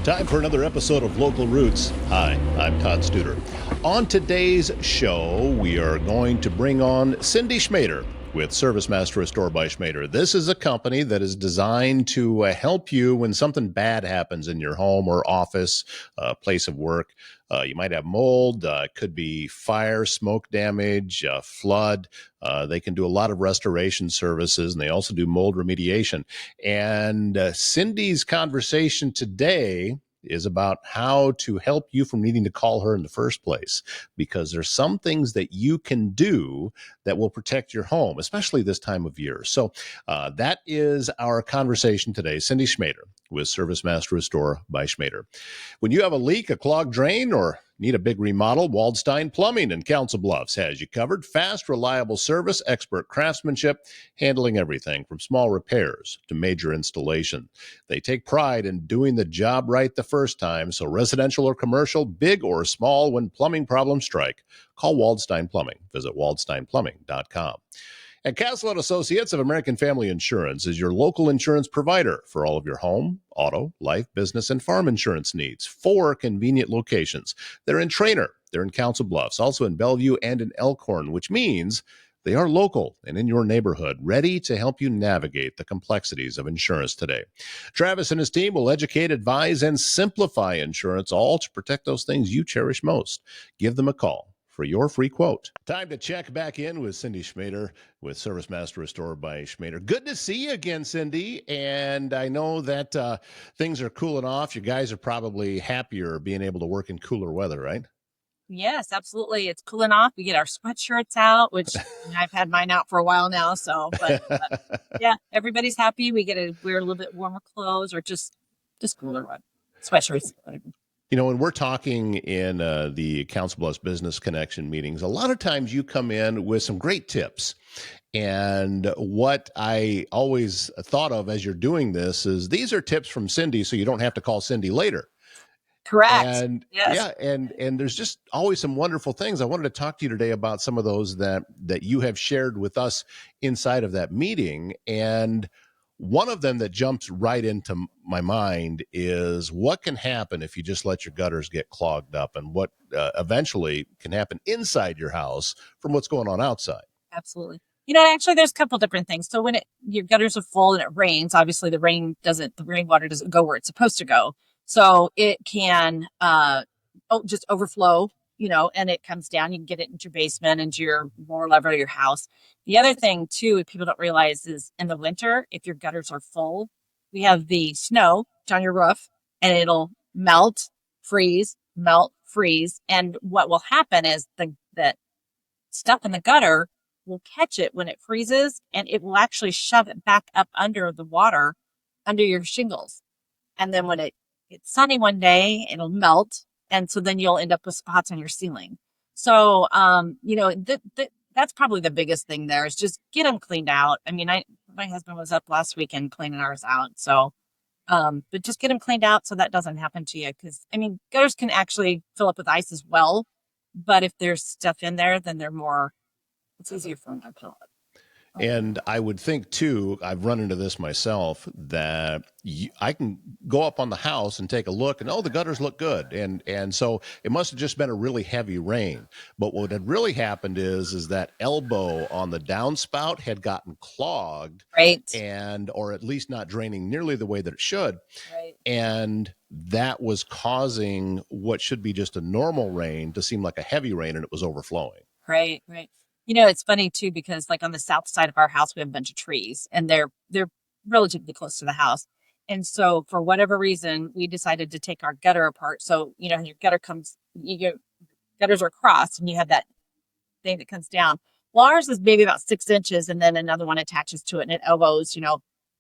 Time for another episode of Local Roots. Hi, I'm Todd Studer. On today's show, we are going to bring on Cindy Schmader with ServiceMaster Restore by Schmader. This is a company that is designed to help you when something bad happens in your home or office, place of work. You might have mold, could be fire, smoke damage, flood. They can do a lot of restoration services, and they also do mold remediation. And Cindy's conversation today is about how to help you from needing to call her in the first place, because there's some things that you can do that will protect your home, especially this time of year. So that is our conversation today. Cindy Schmader with ServiceMaster Restore by Schmader. When you have a leak, a clogged drain, or need a big remodel, Waldstein Plumbing in Council Bluffs has you covered. Fast, reliable service, expert craftsmanship, handling everything from small repairs to major installation. They take pride in doing the job right the first time, so residential or commercial, big or small, when plumbing problems strike, call Waldstein Plumbing. Visit waldsteinplumbing.com. And Castle & Associates of American Family Insurance is your local insurance provider for all of your home, auto, life, business, and farm insurance needs. 4 convenient locations. They're in Trainer, they're in Council Bluffs, also in Bellevue and in Elkhorn, which means they are local and in your neighborhood, ready to help you navigate the complexities of insurance today. Travis and his team will educate, advise, and simplify insurance, all to protect those things you cherish most. Give them a call for your free quote. Time to check back in with Cindy Schmader with ServiceMaster Restore by Schmader. Good to see you again, Cindy. And I know that things are cooling off. You guys are probably happier being able to work in cooler weather, right? Yes, absolutely. It's cooling off. We get our sweatshirts out, which I've had mine out for a while now. So, but yeah, everybody's happy. We get to wear a little bit warmer clothes or just cooler one. Sweatshirts. You know, when we're talking in the Council Bluffs Business Connection meetings, a lot of times you come in with some great tips. And what I always thought of as you're doing this is these are tips from Cindy, so you don't have to call Cindy later. Correct. And yes. yeah, and there's just always some wonderful things. I wanted to talk to you today about some of those that you have shared with us inside of that meeting. And one of them that jumps right into my mind is what can happen if you just let your gutters get clogged up, and what eventually can happen inside your house from what's going on outside. Absolutely. You know, actually, there's a couple different things. So when your gutters are full and it rains, obviously the rainwater doesn't go where it's supposed to go. So it can just overflow, and it comes down. You can get it into your basement, into your lower level of your house. The other thing, too, people don't realize is in the winter, if your gutters are full, we have the snow on your roof, and it'll melt, freeze, melt, freeze. And what will happen is that stuff in the gutter will catch it when it freezes, and it will actually shove it back up under the water, under your shingles. And then when it's sunny one day, it'll melt. And so then you'll end up with spots on your ceiling. So, that's probably the biggest thing there is just get them cleaned out. I mean, my husband was up last weekend cleaning ours out. So, but just get them cleaned out so that doesn't happen to you. Cause I mean, gutters can actually fill up with ice as well. But if there's stuff in there, then it's easier for them to fill up. And I would think, too, I've run into this myself, that I can go up on the house and take a look and, the gutters look good. And so it must have just been a really heavy rain. But what had really happened is that elbow on the downspout had gotten clogged. Right. Or at least not draining nearly the way that it should. Right. And that was causing what should be just a normal rain to seem like a heavy rain, and it was overflowing. Right. It's funny too, because like on the south side of our house, we have a bunch of trees, and they're relatively close to the house. And so for whatever reason, we decided to take our gutter apart. So, your gutters are crossed, and you have that thing that comes down. Well, ours is maybe about 6 inches, and then another one attaches to it, and it elbows,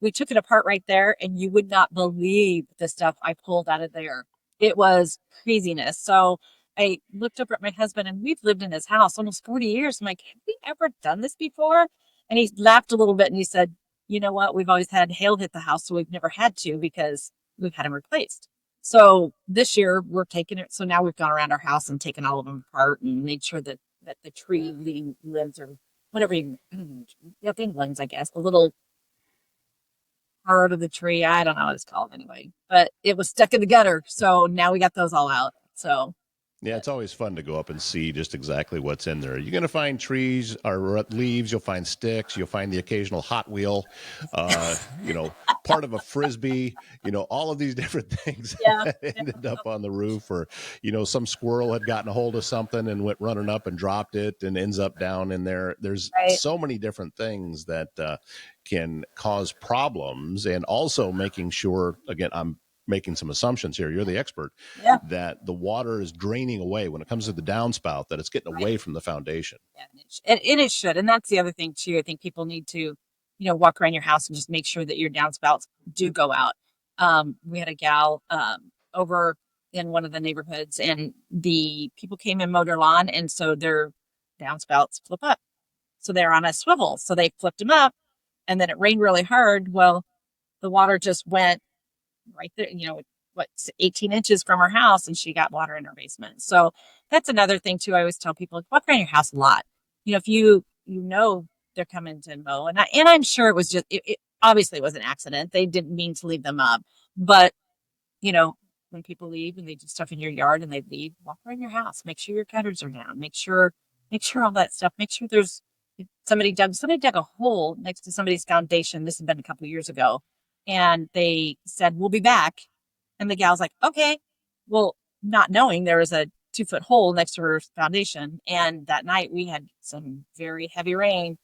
we took it apart right there, and you would not believe the stuff I pulled out of there. It was craziness. So I looked over at my husband, and we've lived in this house almost 40 years. I'm like, have we ever done this before? And he laughed a little bit, and he said, you know what? We've always had hail hit the house, so we've never had to because we've had them replaced. So this year we're taking it. So now we've gone around our house and taken all of them apart and made sure that the tree limbs or whatever, limbs, I guess, a little part of the tree. I don't know what it's called anyway, but it was stuck in the gutter. So now we got those all out. So, Yeah, it's always fun to go up and see just exactly what's in there. You're going to find trees or leaves. You'll find sticks. You'll find the occasional Hot Wheel, uh, you know, part of a Frisbee, all of these different things yeah, that yeah, ended up on the roof, or, some squirrel had gotten a hold of something and went running up and dropped it and ends up down in there. There's right. so many different things that can cause problems, and also making sure, again, I'm making some assumptions here. You're the expert, Yeah, that the water is draining away when it comes to the downspout, that it's getting right. away from the foundation. Yeah, and it should. And that's the other thing too. I think people need to, walk around your house and just make sure that your downspouts do go out. We had a gal over in one of the neighborhoods, and the people came and mowed her lawn, and so their downspouts flip up. So they're on a swivel. So they flipped them up, and then it rained really hard. Well, the water just went right there, 18 inches from her house, and she got water in her basement. So that's another thing too. I always tell people, like, walk around your house a lot. If you they're coming to mow, and I'm sure it was just it obviously was an accident. They didn't mean to leave them up, but you know when people leave and they do stuff in your yard and they leave, walk around your house, make sure your gutters are down, make sure all that stuff, make sure there's if somebody dug a hole next to somebody's foundation. This had been a couple of years ago, and they said, we'll be back. And the gal's like, okay. Well, not knowing there was a 2-foot hole next to her foundation. And that night we had some very heavy rain,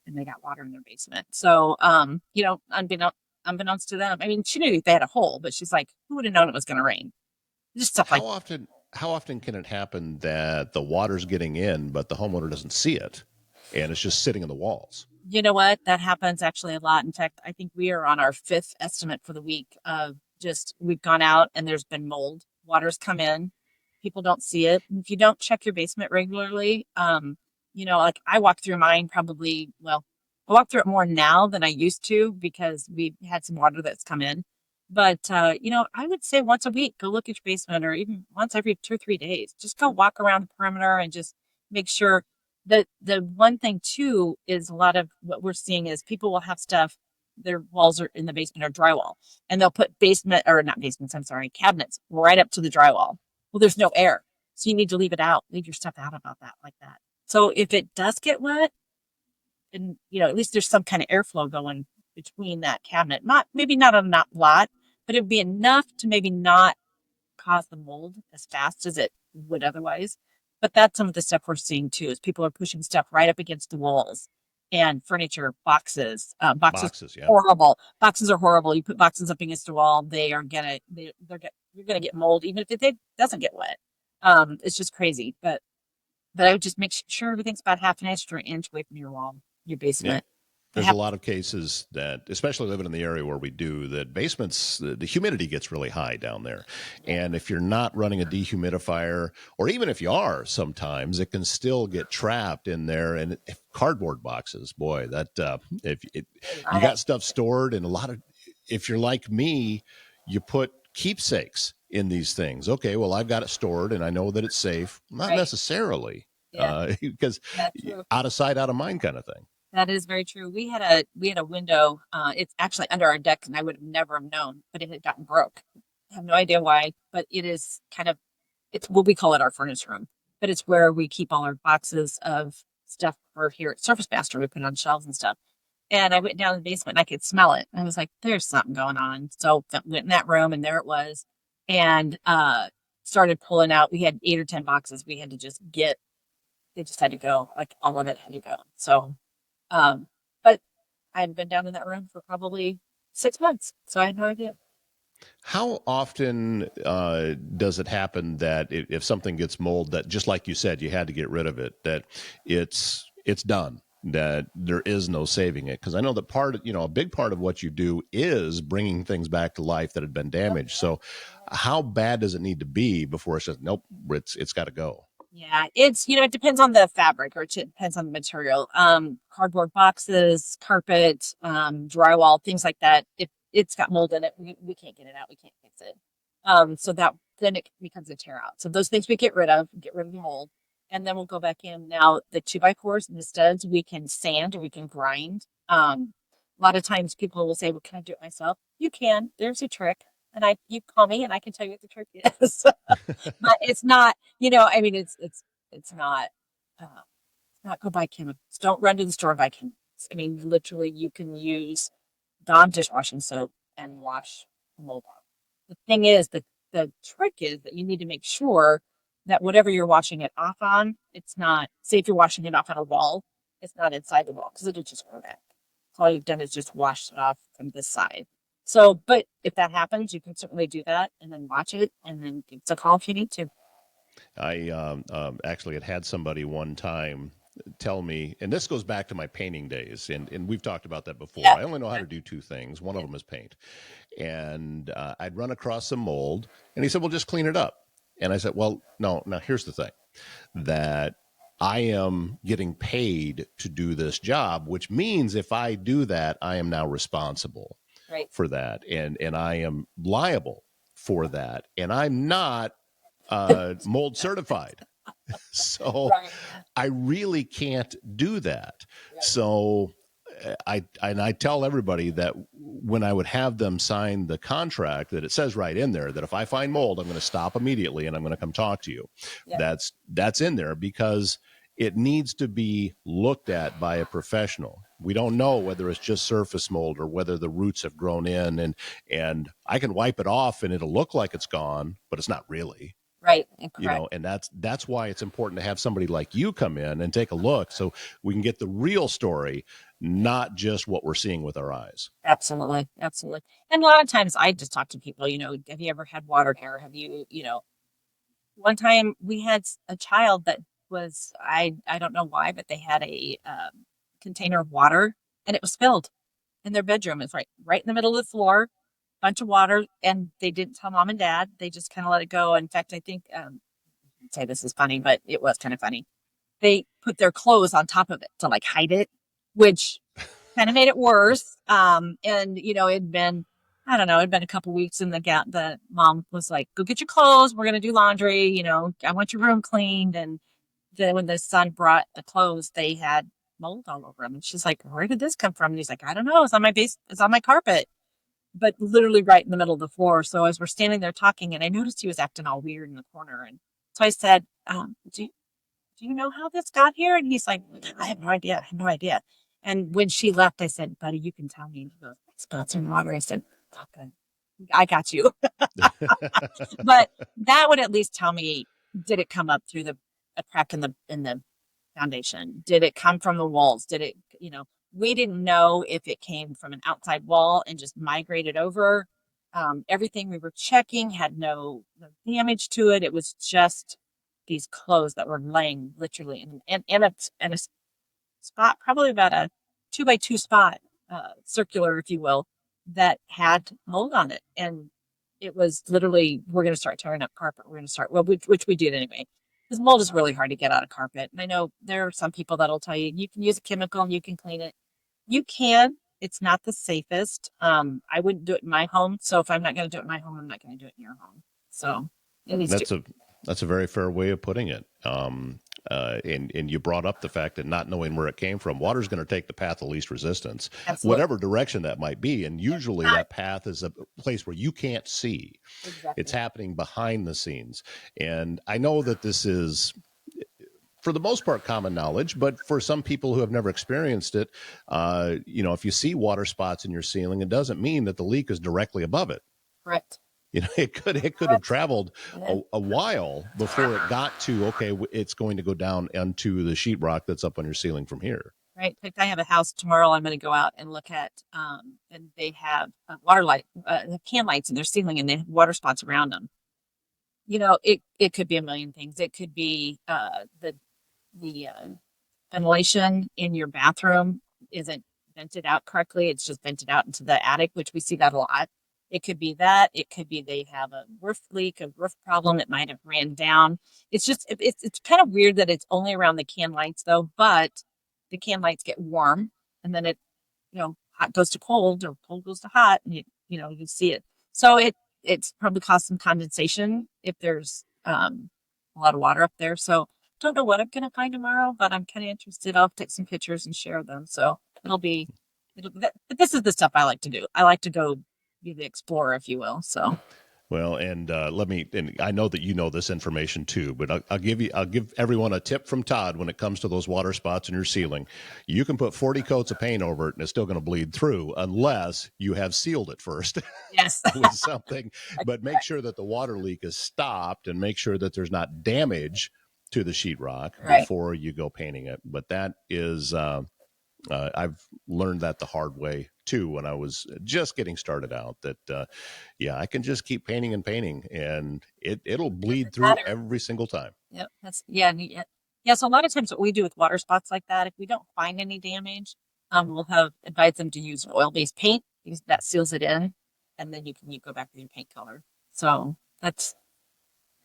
and they got water in their basement. So, unbeknownst to them, I mean, she knew they had a hole, but she's like, who would have known it was going to rain? Just stuff like, How often can it happen that the water's getting in, but the homeowner doesn't see it, and it's just sitting in the walls? you know what? That happens actually a lot. In fact, I think we are on our 5th estimate for the week of just we've gone out and there's been mold. Water's come in. People don't see it. And if you don't check your basement regularly, like I walk through mine probably, well, I walk through it more now than I used to because we had some water that's come in. But, I would say once a week, go look at your basement, or even once every 2 or 3 days. Just go walk around the perimeter and just make sure. The one thing too is a lot of what we're seeing is people will have stuff, their walls are in the basement or drywall, and they'll put basement or not basements, I'm sorry, cabinets right up to the drywall. Well, there's no air. So you need to leave it out, leave your stuff out about that, like that. So if it does get wet, and at least there's some kind of airflow going between that cabinet. Maybe not a lot, but it'd be enough to maybe not cause the mold as fast as it would otherwise. But that's some of the stuff we're seeing too, is people are pushing stuff right up against the walls and furniture boxes. Boxes Boxes, yeah. horrible. Boxes are horrible. You put boxes up against the wall, you're gonna get mold, even if it doesn't get wet. It's just crazy. But I would just make sure everything's about half an inch to an inch away from your wall, your Yeah. basement. There's a lot of cases that, especially living in the area where we do, that basements, the humidity gets really high down there. And if you're not running a dehumidifier, or even if you are, sometimes it can still get trapped in there. And if cardboard boxes, boy, you got stuff stored, and if you're like me, you put keepsakes in these things. Okay, well, I've got it stored and I know that it's safe. Not Right. necessarily, Yeah, because that's true. out of sight, out of mind kind of thing. That is very true. We had a window. It's actually under our deck, and I would have never have known, but it had gotten broke. I have no idea why, but it is it's what we call it our furnace room, but it's where we keep all our boxes of stuff for here at ServiceMaster. We put on shelves and stuff. And I went down in the basement and I could smell it. I was like, there's something going on. So went in that room, and there it was. And started pulling out. We had 8 or 10 boxes we had to just get. They just had to go. Like all of it had to go. So but I hadn't been down in that room for probably 6 months. So I had no idea. How often does it happen that if something gets mold, that, just like you said, you had to get rid of it, that it's done, that there is no saving it? Because I know that a big part of what you do is bringing things back to life that had been damaged. So how bad does it need to be before it's just, nope, it's got to go? Yeah, it depends on the fabric, or it depends on the material. Cardboard boxes, carpet, drywall, things like that. If it's got mold in it, we can't get it out. We can't fix it. So that then it becomes a tear out. So those things we get rid of the mold, and then we'll go back in. Now the 2x4s and the studs, we can sand or we can grind. lot of times people will say, well, can I do it myself? You can. There's a trick. And you call me and I can tell you what the trick is. But it's not, I mean, it's not, not go buy chemicals. Don't run to the store and buy chemicals. I mean, literally, you can use Dawn dishwashing soap and wash mold off. The thing is, the trick is that you need to make sure that whatever you're washing it off on, it's not, say if you're washing it off on a wall, it's not inside the wall because it'll just go back. All you've done is just washed it off from this side. So, but if that happens, you can certainly do that and then watch it and then give us a call if you need to. I actually had somebody one time tell me, and this goes back to my painting days, and we've talked about that before. Yeah. I only know how to do two things. One of them is paint. And I'd run across some mold, and he said, well, just clean it up. And I said, well, no, now here's the thing, that I am getting paid to do this job, which means if I do that, I am now responsible Right. for that. And I am liable for that. And I'm not mold certified. So Right. I really can't do that. Right. So I tell everybody that when I would have them sign the contract, that it says right in there that if I find mold, I'm going to stop immediately and I'm going to come talk to you. Yeah. That's in there because it needs to be looked at by a professional. We don't know whether it's just surface mold or whether the roots have grown in, and I can wipe it off and it'll look like it's gone, but it's not really. Right. And that's why it's important to have somebody like you come in and take a look so we can get the real story, not just what we're seeing with our eyes. Absolutely. Absolutely. And a lot of times I just talk to people, have you ever had water hair? Have you, one time we had a child that was, I don't know why, but they had a container of water and it was spilled in their bedroom. It's right in the middle of the floor, bunch of water, and they didn't tell mom and dad. They just kind of let it go. In fact, I think, I'd say this is funny, but it was kind of funny. They put their clothes on top of it to like hide it, which kind of made it worse. And it'd been, I don't know, it'd been a couple weeks, and the mom was like, "Go get your clothes. We're gonna do laundry. I want your room cleaned." And then when the son brought the clothes, they had mold all over them. And she's like, "Where did this come from?" And he's like, "I don't know. It's on my base. It's on my carpet." But literally right in the middle of the floor. So as we're standing there talking, and I noticed he was acting all weird in the corner, and so I said, "Do you know how this got here?" And he's like, "I have no idea. I have no idea." And when she left, I said, "Buddy, you can tell me." And he goes, "Spots in water." I said, "Okay, I got you." But that would at least tell me, did it come up through a crack in the foundation? Did it come from the walls? Did it, we didn't know if it came from an outside wall and just migrated over. Everything we were checking had no damage to it. It was just these clothes that were laying literally in a spot, probably about a 2x2 spot, circular, if you will, that had mold on it. And it was literally, we're going to start tearing up carpet. We're going to start, well, which we did anyway. Because mold is really hard to get out of carpet. And I know there are some people that'll tell you, you can use a chemical and you can clean it. You can. It's not the safest. I wouldn't do it in my home. So if I'm not going to do it in my home, I'm not going to do it in your home. So at least that's a very fair way of putting it. And you brought up the fact that not knowing where it came from, water's going to take the path of least resistance, Absolutely. whatever direction that might be. And usually that path is a place where you can't see. Exactly. It's happening behind the scenes. And I know that this is, for the most part, common knowledge, but for some people who have never experienced it, if you see water spots in your ceiling, it doesn't mean that the leak is directly above it. Correct. It could have traveled a while before it got to, okay, it's going to go down onto the sheetrock that's up on your ceiling from here. Right. In fact, I have a house tomorrow I'm going to go out and look at, and they have water light, can lights in their ceiling, and they have water spots around them. It could be a million things. It could be the ventilation in your bathroom isn't vented out correctly. It's just vented out into the attic, which we see that a lot. It could be that. It could be they have a roof leak, a roof problem. It might have ran down. It's just, it's kind of weird that it's only around the can lights though, but the can lights get warm and then it, hot goes to cold or cold goes to hot, and you see it. So it's probably caused some condensation if there's a lot of water up there. So don't know what I'm going to find tomorrow, but I'm kind of interested. I'll take some pictures and share them. So it'll be But this is the stuff I like to do. I like to go be the explorer, if you will. So. Well, and and I know that you know this information too, but I'll give everyone a tip from Todd when it comes to those water spots in your ceiling. You can put 40 coats of paint over it and it's still going to bleed through unless you have sealed it first Yes. with something, but make sure that the water leak is stopped and make sure that there's not damage to the sheetrock before you go painting it. But that is, I've learned that the hard way too when I was just getting started out, that I can just keep painting and painting and it'll bleed through every single time. Yep. So a lot of times what we do with water spots like that, if we don't find any damage, we'll advise them to use oil-based paint because that seals it in, and then you go back with your paint color. So that's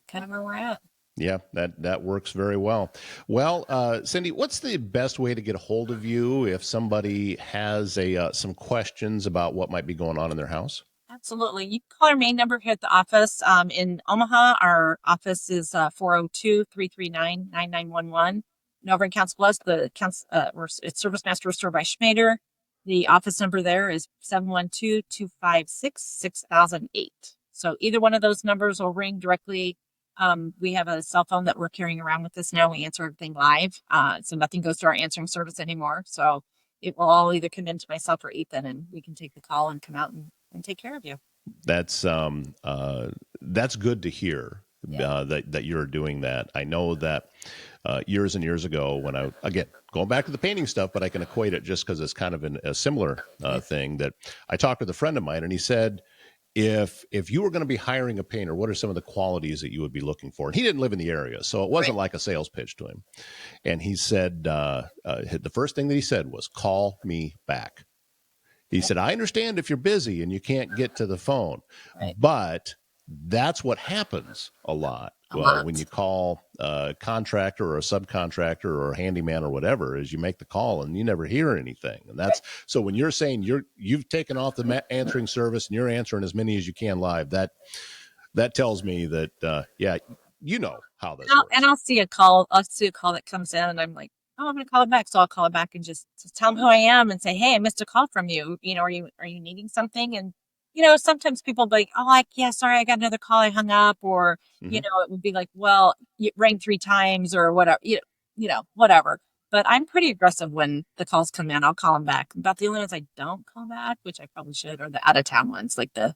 kind of where we're at. Yeah, that works very well. Well, Cindy, what's the best way to get a hold of you if somebody has some questions about what might be going on in their house? Absolutely. You can call our main number here at the office. In Omaha, our office is 402-339-9911. And over in Council Bluffs, it's ServiceMaster Restored by Schmader. The office number there is 712-256-6008. So either one of those numbers will ring directly. We have a cell phone that we're carrying around with us now. We answer everything live. So nothing goes to our answering service anymore. So it will all either come into myself or Ethan, and we can take the call and come out and take care of you. That's good to hear. Yeah. That you're doing that. I know that years and years ago when going back to the painting stuff, but I can equate it just because it's kind of a similar thing, that I talked with a friend of mine and he said, if you were going to be hiring a painter, what are some of the qualities that you would be looking for? And he didn't live in the area, so it wasn't like a sales pitch to him. And he said, the first thing that he said was, call me back. He said, I understand if you're busy and you can't get to the phone, but that's what happens a lot. When you call a contractor or a subcontractor or a handyman or whatever, is you make the call and you never hear anything. And that's so when you're saying you've taken off the answering service and you're answering as many as you can live, that tells me that you know how this works. And I'll see a call that comes in and I'm like, oh, I'm going to call it back. So I'll call it back and just tell them who I am and say, hey, I missed a call from you. Are you needing something? And, sometimes people be like, oh, sorry, I got another call. I hung up. Or, it would be like, well, it rang 3 times or whatever, whatever. But I'm pretty aggressive when the calls come in. I'll call them back. About the only ones I don't call back, which I probably should, are the out of town ones, like the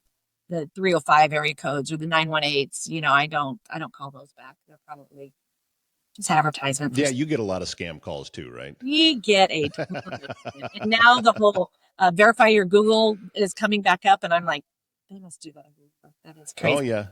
305 area codes or the 918s. I don't call those back. They're probably just advertisement. Yeah, you get a lot of scam calls too, right? We get a ton of it. And now the whole verify your Google is coming back up, and I'm like, they must do that. That is crazy. Oh yeah.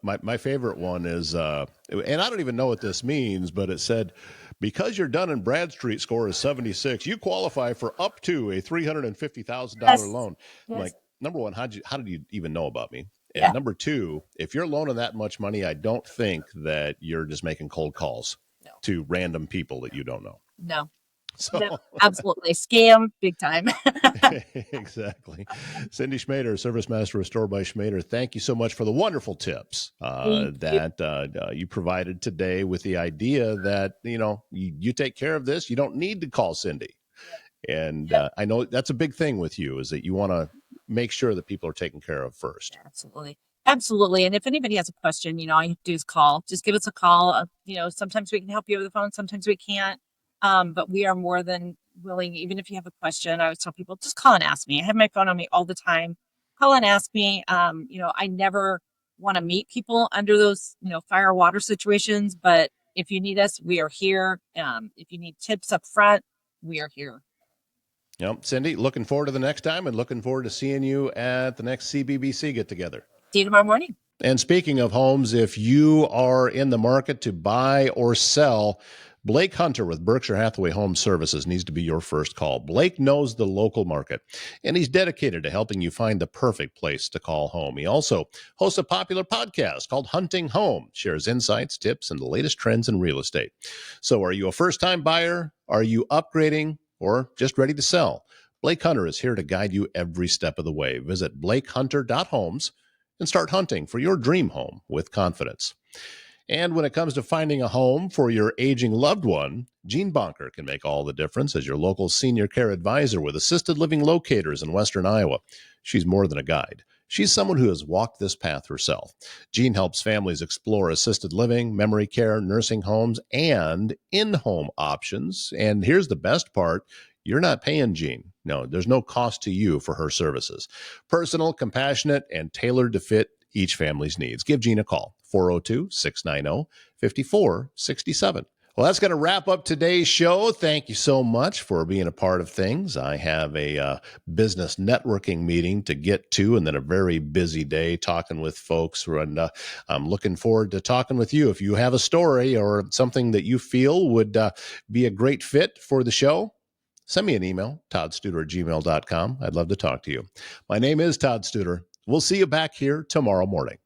My favorite one is, and I don't even know what this means, but it said, because your Dun and Bradstreet score is 76, you qualify for up to a $350,000 loan. Yes. I'm like, number one, how did you even know about me? And number two, if you're loaning that much money, I don't think that you're just making cold calls to random people that you don't know. No. So no, absolutely. Scam big time. Exactly. Cindy Schmader, ServiceMaster Restored by Schmader. Thank you so much for the wonderful tips that you provided today, with the idea that, you take care of this. You don't need to call Cindy. And I know that's a big thing with you, is that you want to make sure that people are taken care of first. Absolutely. And if anybody has a question, all you have to do is call. Just give us a call. Sometimes we can help you over the phone. Sometimes we can't. But we are more than willing. Even if you have a question, I always tell people, just call and ask me. I have my phone on me all the time. Call and ask me. I never want to meet people under those, fire or water situations. But if you need us, we are here. If you need tips up front, we are here. Yep. Cindy, looking forward to the next time and looking forward to seeing you at the next CBBC get together. See you tomorrow morning. And speaking of homes, if you are in the market to buy or sell, Blake Hunter with Berkshire Hathaway Home Services needs to be your first call. Blake knows the local market, and he's dedicated to helping you find the perfect place to call home. He also hosts a popular podcast called Hunting Home, shares insights, tips, and the latest trends in real estate. So are you a first-time buyer? Are you upgrading or just ready to sell? Blake Hunter is here to guide you every step of the way. Visit blakehunter.homes and start hunting for your dream home with confidence. And when it comes to finding a home for your aging loved one, Jean Bonker can make all the difference as your local senior care advisor with assisted living locators in Western Iowa. She's more than a guide. She's someone who has walked this path herself. Jean helps families explore assisted living, memory care, nursing homes, and in-home options. And here's the best part. You're not paying Jean. No, there's no cost to you for her services. Personal, compassionate, and tailored to fit each family's needs. Give Jean a call, 402-690-5467. Well, that's going to wrap up today's show. Thank you so much for being a part of things. I have a business networking meeting to get to, and then a very busy day talking with folks. And I'm looking forward to talking with you. If you have a story or something that you feel would be a great fit for the show, send me an email, toddstuder@gmail.com. I'd love to talk to you. My name is Todd Studer. We'll see you back here tomorrow morning.